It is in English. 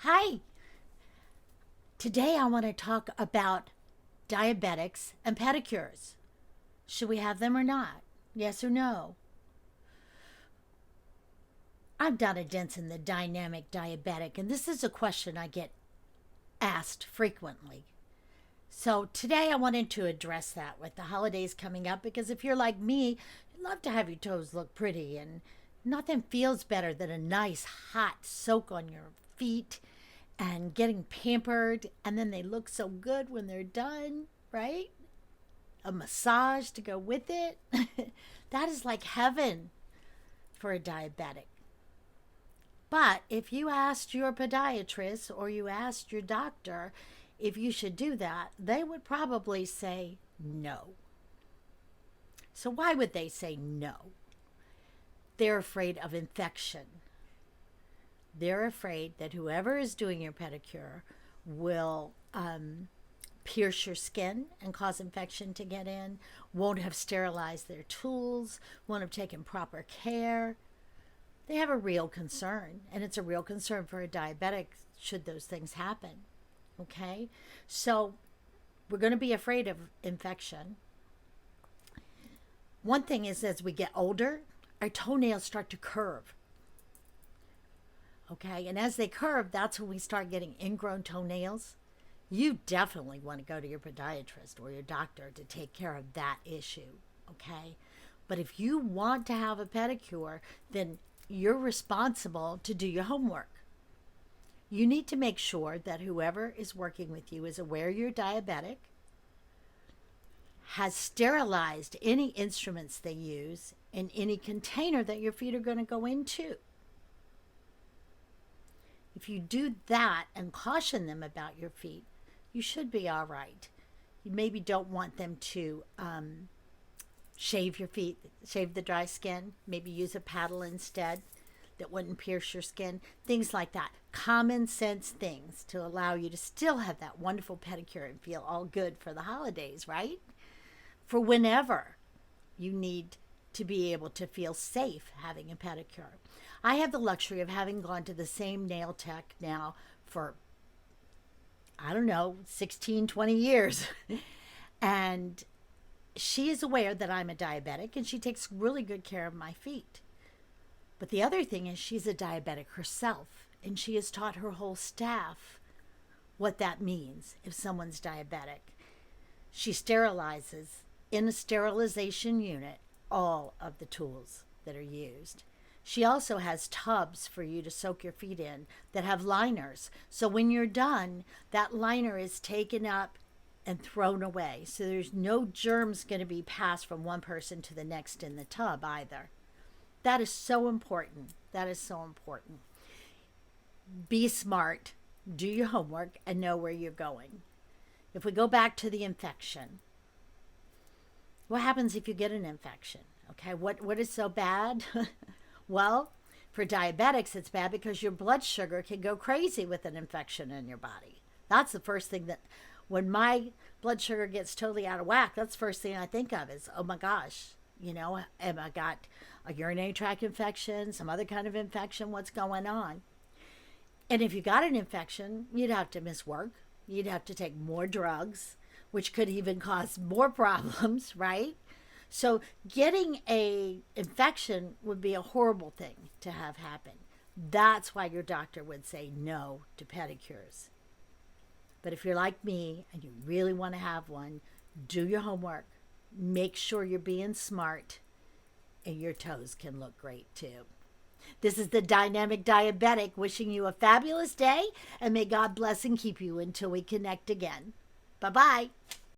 Hi, today I want to talk about diabetics and pedicures. Should we have them or not? Yes or no? I'm Donna Denson, the Dynamic Diabetic, and this is a question I get asked frequently. So today I wanted to address that with the holidays coming up because if you're like me, you love to have your toes look pretty, and nothing feels better than a nice hot soak on your feet and getting pampered, and then they look so good when they're done, right? A massage to go with it. That is like heaven for a diabetic. But if you asked your podiatrist or you asked your doctor if you should do that, they would probably say no. So, why would they say no? They're afraid of infection. They're afraid that whoever is doing your pedicure will pierce your skin and cause infection to get in, won't have sterilized their tools, won't have taken proper care. They have a real concern, and it's a real concern for a diabetic should those things happen. Okay? So we're going to be afraid of infection. One thing is, as we get older, our toenails start to curve. Okay, and as they curve, that's when we start getting ingrown toenails. You definitely want to go to your podiatrist or your doctor to take care of that issue. Okay, but if you want to have a pedicure, then you're responsible to do your homework. You need to make sure that whoever is working with you is aware you're diabetic, has sterilized any instruments they use in any container that your feet are going to go into. If you do that and caution them about your feet, you should be all right. You maybe don't want them to shave your feet, shave the dry skin, maybe use a paddle instead that wouldn't pierce your skin, things like that. Common sense things to allow you to still have that wonderful pedicure and feel all good for the holidays, right? For whenever you need to be able to feel safe having a pedicure. I have the luxury of having gone to the same nail tech now for, I don't know, 16, 20 years. And she is aware that I'm a diabetic and she takes really good care of my feet. But the other thing is she's a diabetic herself, and she has taught her whole staff what that means if someone's diabetic. She sterilizes in a sterilization unit all of the tools that are used. She also has tubs for you to soak your feet in that have liners. So when you're done, that liner is taken up and thrown away. So there's no germs going to be passed from one person to the next in the tub either. That is so important. That is so important. Be smart, do your homework, and know where you're going. If we go back to the infection, what happens if you get an infection? Okay, what is so bad? Well, for diabetics, it's bad because your blood sugar can go crazy with an infection in your body. That's the first thing that, when my blood sugar gets totally out of whack, that's the first thing I think of is, oh my gosh, am I got a urinary tract infection, some other kind of infection, what's going on? And if you got an infection, you'd have to miss work. You'd have to take more drugs, which could even cause more problems, right? So getting a infection would be a horrible thing to have happen. That's why your doctor would say no to pedicures. But if you're like me and you really want to have one, do your homework. Make sure you're being smart, and your toes can look great too. This is the Dynamic Diabetic wishing you a fabulous day, and may God bless and keep you until we connect again. Bye-bye.